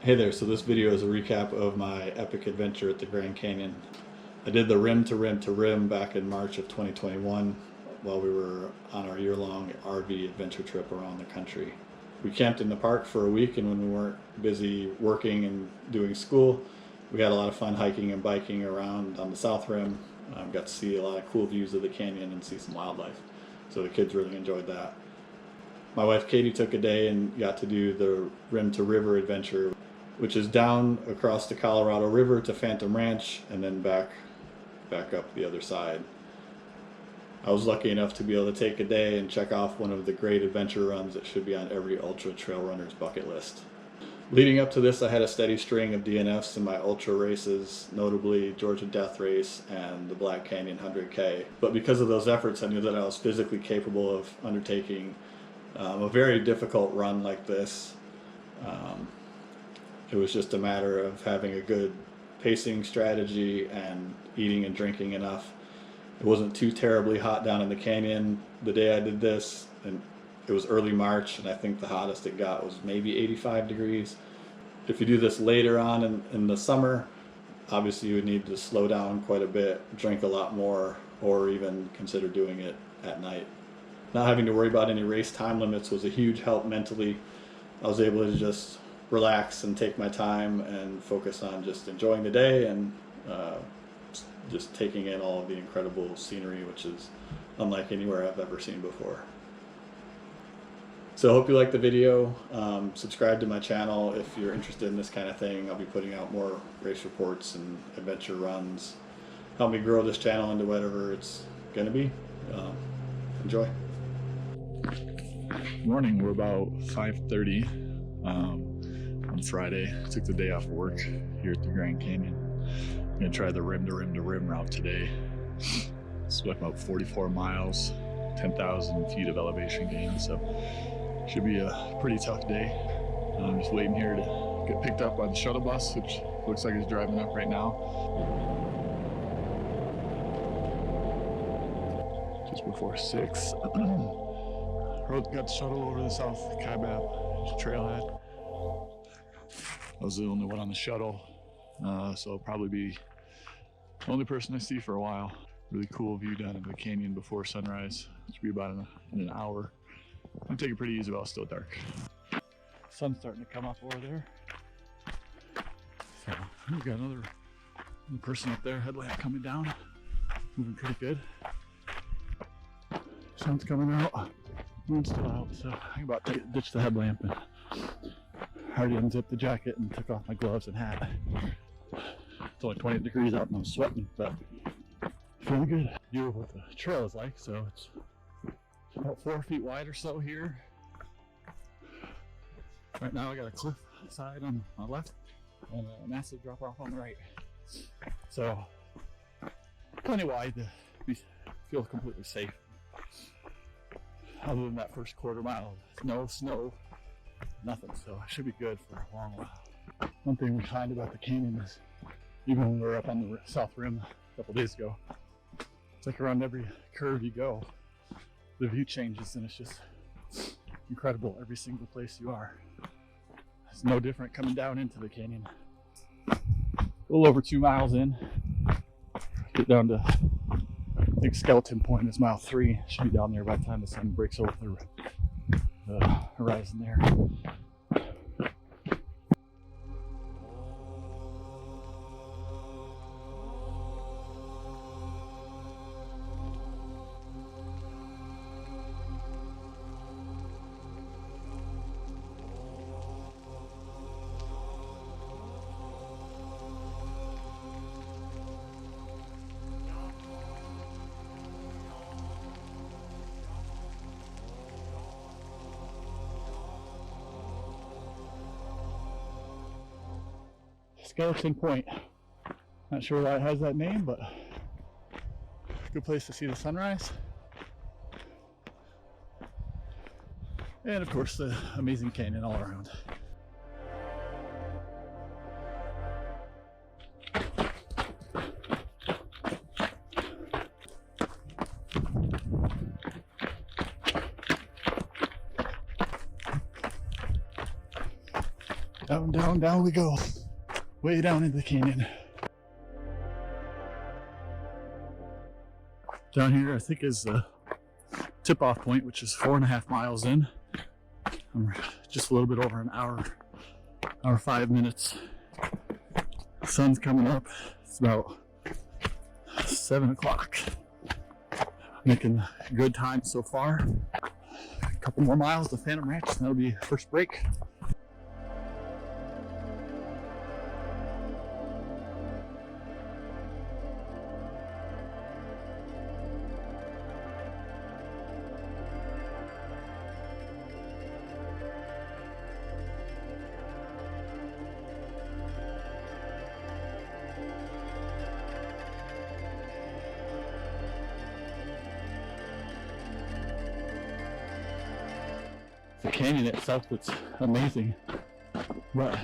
Hey there, so this video is a recap of my epic adventure at the Grand Canyon. I did the rim to rim to rim back in March of 2021 while we were on our year-long RV adventure trip around the country. We camped in the park for a week, and when we weren't busy working and doing school, we had a lot of fun hiking and biking around on the South Rim. Got to see a lot of cool views of the canyon and see some wildlife. So the kids really enjoyed that. My wife Katie took a day and got to do the rim to river adventure, which is down across the Colorado River to Phantom Ranch and then back up the other side. I was lucky enough to be able to take a day and check off one of the great adventure runs that should be on every ultra trail runner's bucket list. Leading up to this, I had a steady string of DNFs in my ultra races, notably Georgia Death Race and the Black Canyon 100K. But because of those efforts, I knew that I was physically capable of undertaking a very difficult run like this. It was just a matter of having a good pacing strategy and eating and drinking enough. It wasn't too terribly hot down in the canyon the day I did this, and it was early March, and I think the hottest it got was maybe 85 degrees. If you do this later on in the summer, obviously you would need to slow down quite a bit, drink a lot more, or even consider doing it at night. Not having to worry about any race time limits was a huge help mentally. I was able to just relax and take my time and focus on just enjoying the day and just taking in all of the incredible scenery, which is unlike anywhere I've ever seen before. So I hope you liked the video. Subscribe to my channel if you're interested in this kind of thing. I'll be putting out more race reports and adventure runs. Help me grow this channel into whatever it's going to be. Enjoy. Morning, we're about 5:30 on Friday. Took the day off of work here at the Grand Canyon. I'm gonna try the rim to rim to rim route today. It's about 44 miles, 10,000 feet of elevation gain, so should be a pretty tough day. I'm just waiting here to get picked up by the shuttle bus, which looks like it's driving up right now. Just before 6. Got the shuttle over the South Kaibab trailhead. I was the only one on the shuttle, so I'll probably be the only person I see for a while. Really cool view down into the canyon before sunrise. It should be about in an hour. I'm gonna take it pretty easy while it's still dark. Sun's starting to come up over there. So we got another person up there, headlamp coming down, moving pretty good. Sun's coming out. Moon's still out, so I'm about to ditch the headlamp, and I already unzipped the jacket and took off my gloves and hat. It's only 20 degrees out and I'm sweating, but feeling good. View of what the trail is like, so it's about 4 feet wide or so here. Right now I got a cliff side on my left and a massive drop off on the right. So plenty wide to feel completely safe. Other than that first quarter mile, no snow, nothing, so I should be good for a long while. One thing we find about the canyon is, even when we were up on the South Rim a couple days ago, it's like around every curve you go, the view changes, and it's just incredible every single place you are. It's no different coming down into the canyon. A little over 2 miles in, get down to, I think Skeleton Point is mile 3. Should be down there by the time the sun breaks over the horizon there. Skeleton Point. Not sure why it has that name, but good place to see the sunrise. And of course the amazing canyon all around. down down we go. Way down into the canyon. Down here, I think, is the tip-off point, which is 4.5 miles in. I'm just a little bit over an hour 5 minutes. The sun's coming up. It's about 7 o'clock. Making good time so far. A couple more miles to Phantom Ranch, and that'll be first break. The canyon itself, it's amazing, but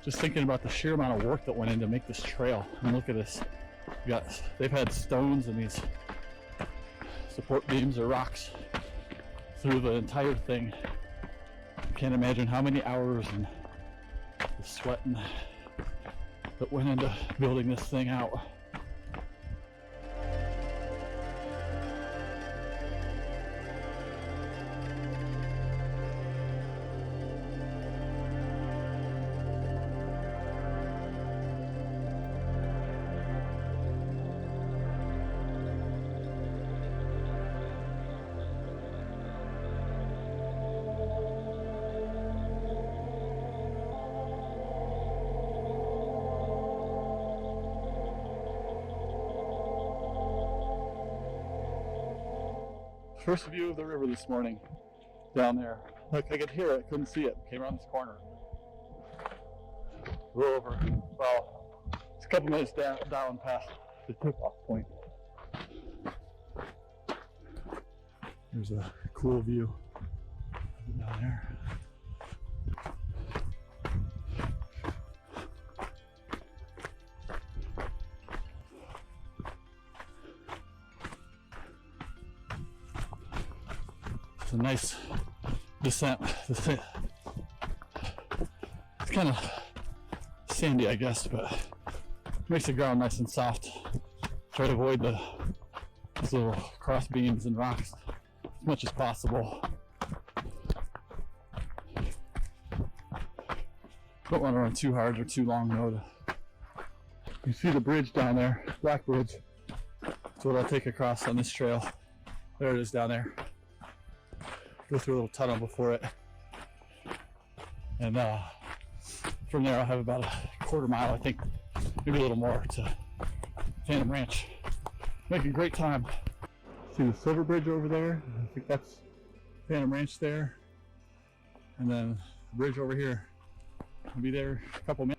just thinking about the sheer amount of work that went in to make this trail. And look at this. They've had stones and these support beams or rocks through the entire thing. Can't imagine how many hours and the sweat that went into building this thing out. First view of the river this morning, down there. Like, I could hear it, couldn't see it. Came around this corner. We're over. Well, it's a couple minutes down past the tip-off point. There's a cool view down there. It's a nice descent. It's kind of sandy, I guess, but makes the ground nice and soft. Try to avoid these little cross beams and rocks as much as possible. Don't want to run too hard or too long though. You see the bridge down there, Black Bridge. That's what I'll take across on this trail. There it is down there. Go through a little tunnel before it, and from there I'll have about a quarter mile, I think, maybe a little more, to Phantom Ranch. Making great time. See the Silver Bridge over there? I think that's Phantom Ranch there, and then the bridge over here. I'll be there in a couple minutes.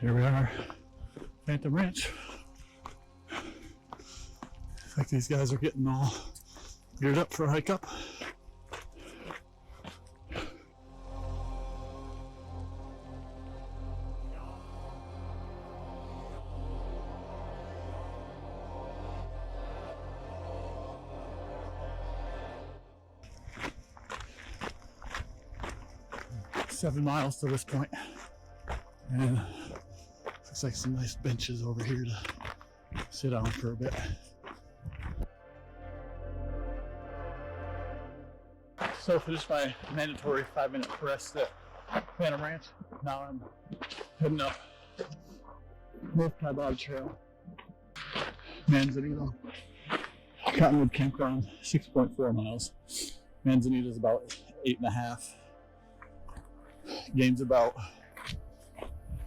Here we are, Phantom Ranch. Looks like these guys are getting all geared up for a hike up. Seven miles to this point, and looks like some nice benches over here to sit on for a bit. So finished my mandatory 5-minute rest at Phantom Ranch. Now I'm heading up North Kaibab Trail, Manzanito, Cottonwood Campground, 6.4 miles. Manzanito is about 8.5. Gains about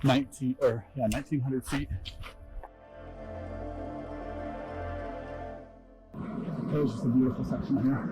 1,900 feet. was just a beautiful section here.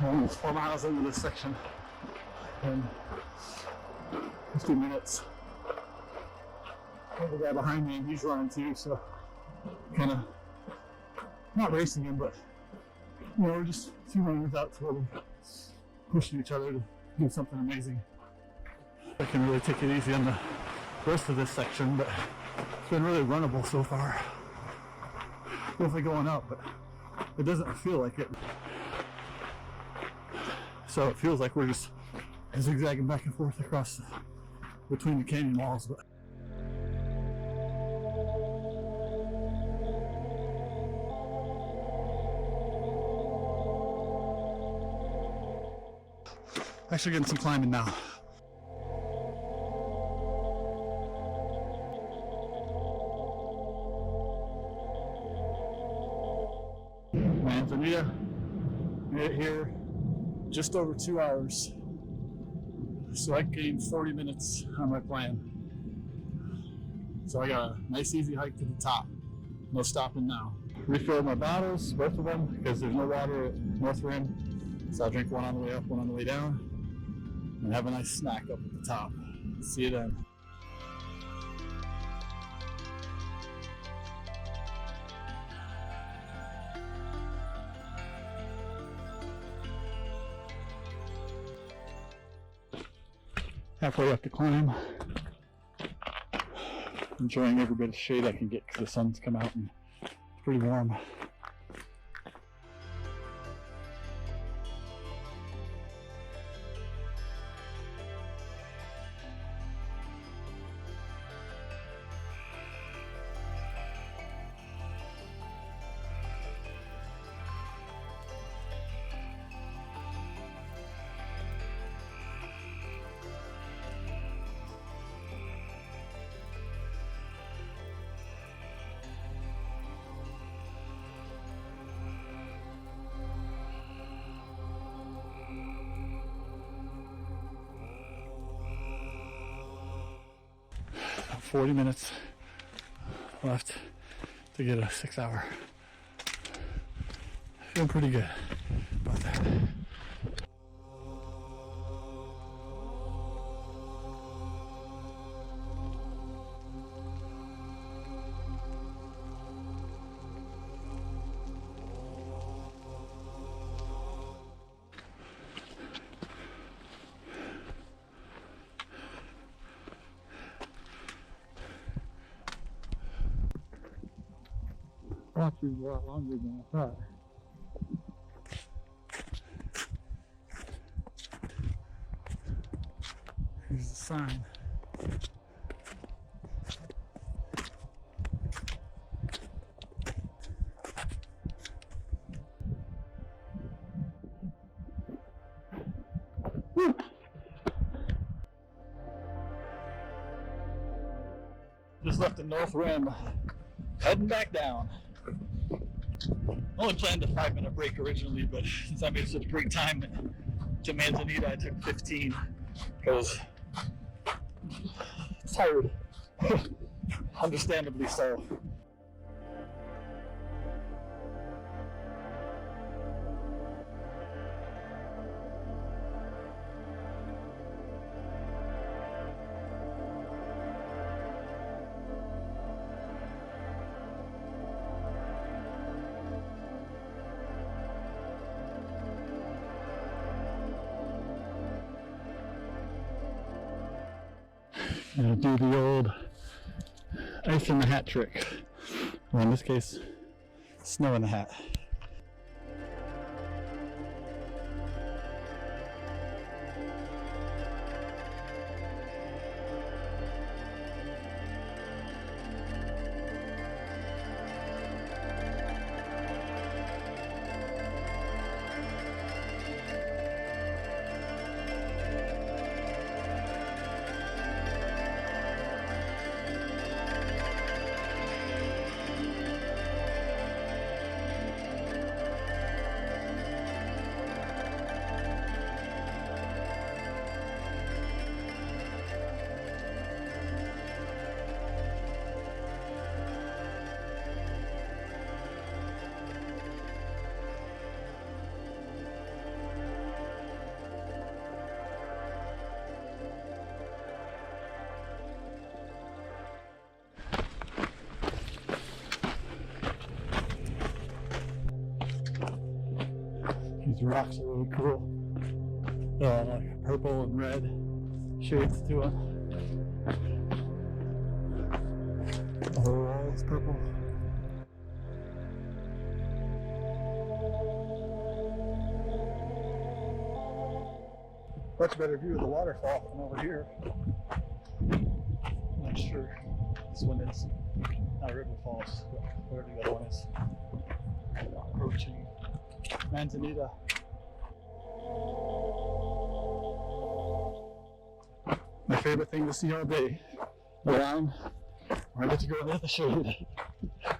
We're almost 4 miles into this section in 15 minutes. I have a guy behind me and he's running too, so kind of not racing him, but you know, we're just two runners out toward pushing each other to do something amazing. I can really take it easy on the rest of this section, but it's been really runnable so far. Definitely going up, but it doesn't feel like it. So it feels like we're just zigzagging back and forth across between the canyon walls. But actually getting some climbing now. Manzanita, made it here. Just over 2 hours, so I gained 40 minutes on my plan. So I got a nice easy hike to the top, no stopping now. Refilled my bottles, both of them, because there's no water at North Rim, so I'll drink one on the way up, one on the way down, and have a nice snack up at the top. See you then. Halfway up the climb, enjoying every bit of shade I can get because the sun's come out and it's pretty warm. About 40 minutes left to get a 6 hour. Feeling pretty good about that. Actually, a lot longer than I thought. Here's the sign. Woo. Just left the North Rim, heading back down. Only planned a 5-minute break originally, but since I made such a great time to Manzanita, I took 15 because I'm tired. Understandably so. Do the old ice in the hat trick. Well, in this case, Snow in the hat. These rocks are really cool. Like purple and red shades to them. The whole wall is purple. Much better view of the waterfall from over here. I'm not sure this one is. Not River Falls, but whatever the other one is. Approaching Manzanita. My favorite thing to see all day around where I get to go into the shade. At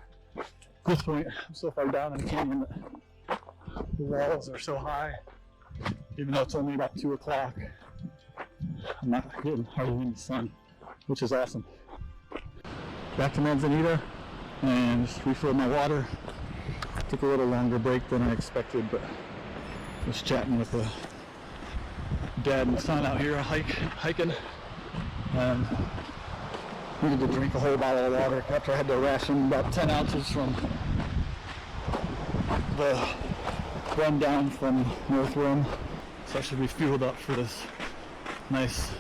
this point, I'm so far down in the canyon that the walls are so high, even though it's only about 2 o'clock. I'm not getting hardly any sun, which is awesome. Back to Manzanita and just refilled my water. Took a little longer break than I expected, but was chatting with the dad and son out here hiking. Needed to drink a whole bottle of water after I had to ration about 10 ounces from the run down from North Rim. So I should be fueled up for this nice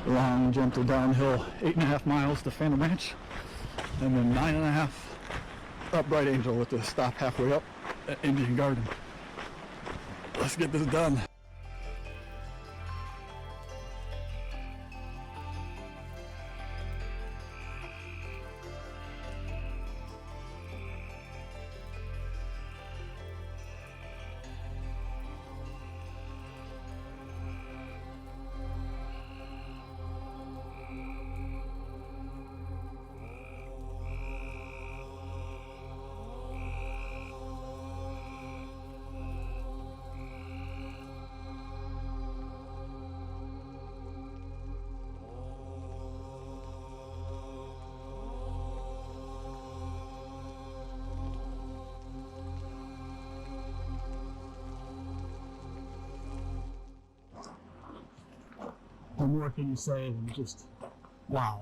long gentle downhill 8.5 miles to Phantom Ranch, and then 9.5 up Bright Angel with the stop halfway up at Indian Garden. Let's get this done. What more can you say than just wow?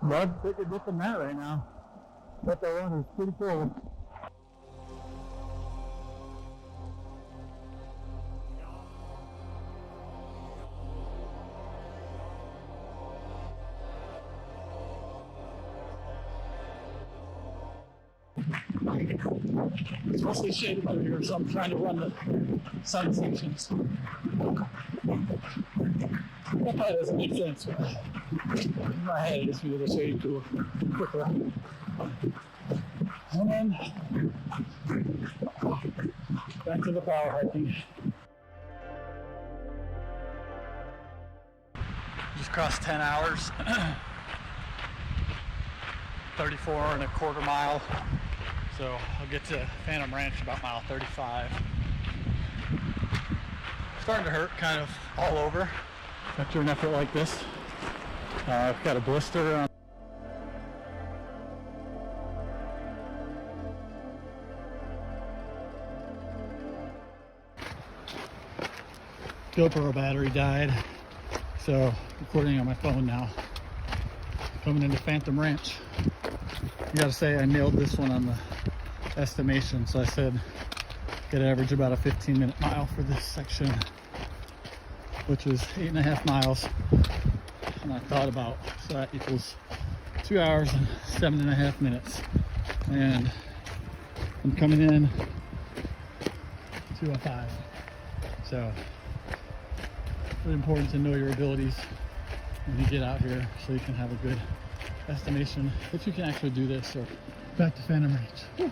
I'd take a dip in that right now. But that water is pretty cold. It's mostly shaded over here, so I'm trying to run the sun sections. That probably doesn't make sense, but in my head, I just feel the shade to a quicker. And then back to the power hiking. Just crossed 10 hours, 34.25 miles. So I'll get to Phantom Ranch about mile 35. Starting to hurt kind of all over after an effort like this. I've got a blister on. GoPro battery died, so recording on my phone now. Coming into Phantom Ranch. I gotta say I nailed this one on the estimation, so I said could average about a 15-minute mile for this section, which was 8.5 miles. and I thought about, so that equals 2 hours and 7.5 minutes. And I'm coming in 2:05. So really important to know your abilities when you get out here so you can have a good estimation if you can actually do this. So back to Phantom Range. Whew.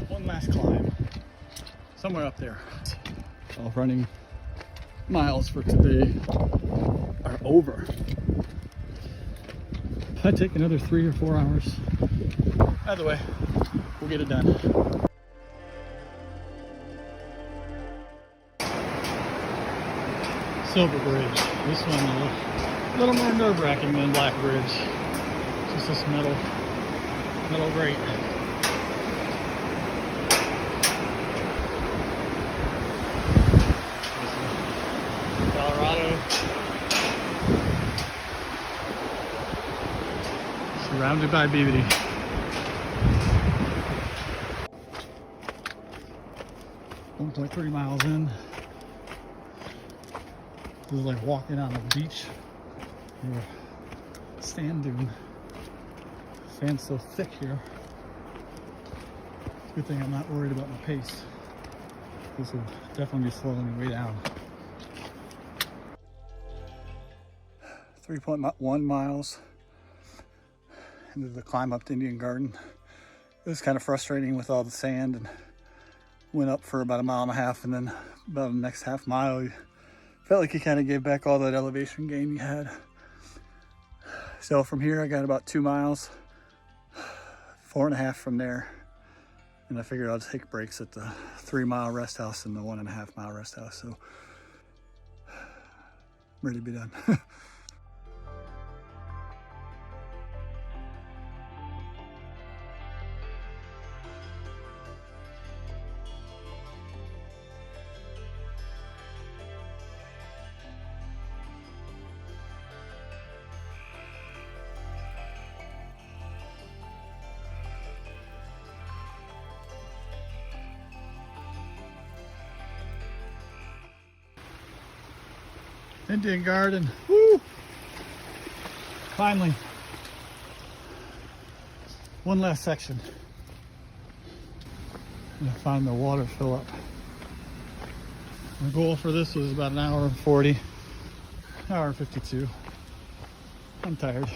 One last climb somewhere up there. So running miles for today are over. If I take another 3 or 4 hours, either way, we'll get it done. Silver Bridge. This one a little more nerve-wracking than Black Bridge. It's just this metal grate. Colorado. Surrounded by beauty. .3 miles in. This is like walking on a beach or sand dune. Sand's so thick here. It's a good thing I'm not worried about my pace. This will definitely be slowing me way down. 3.1 miles into the climb up to Indian Garden. It was kind of frustrating with all the sand, and went up for about 1.5 miles, and then about the next half mile you felt like you kind of gave back all that elevation gain you had. So from here I got about 2 miles, 4.5 from there, and I figured I'll take breaks at the 3-mile rest house and the 1.5 mile rest house. So I'm ready to be done. Indian Garden, woo! Finally, one last section. I found the water fill up. My goal for this was about 1 hour and 40, 1 hour and 52. I'm tired.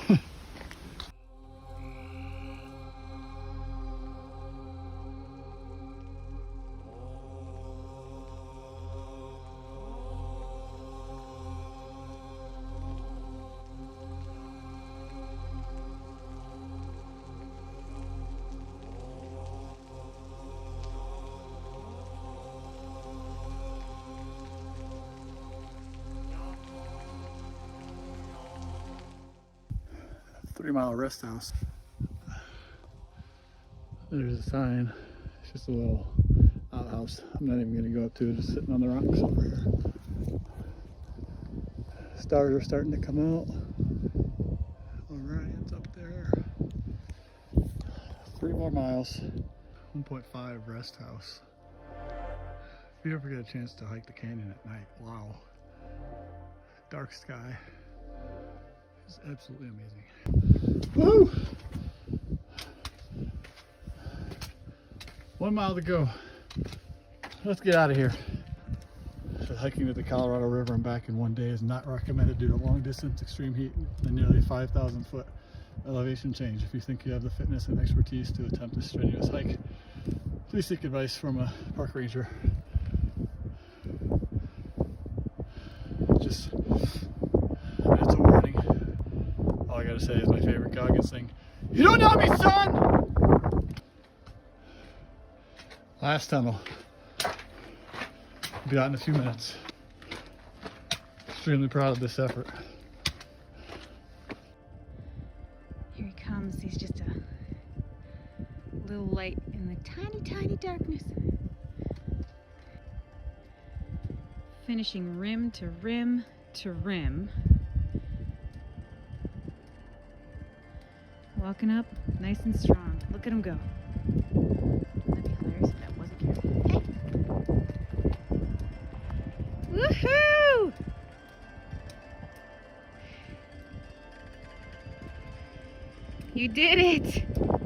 3-mile rest house. There's a sign. It's just a little outhouse. I'm not even going to go up to it. Just sitting on the rocks over here. Stars are starting to come out. All right, it's up there. 3 more miles. 1.5 rest house. If you ever get a chance to hike the canyon at night, wow. Dark sky. It's absolutely amazing. Woo! 1 mile to go. Let's get out of here. So hiking to the Colorado River and back in one day is not recommended due to long distance extreme heat and nearly 5,000 foot elevation change. If you think you have the fitness and expertise to attempt this strenuous hike, please seek advice from a park ranger. Just, it's a warning. All I gotta say is my favorite Goggins thing. You don't know me, son! Last tunnel. I'll be out in a few minutes. Extremely proud of this effort. Here he comes. He's just a little light in the tiny, tiny darkness. Finishing rim to rim to rim. Walking up nice and strong. Look at him go. That'd be hilarious if that wasn't careful. Okay. Woohoo! You did it!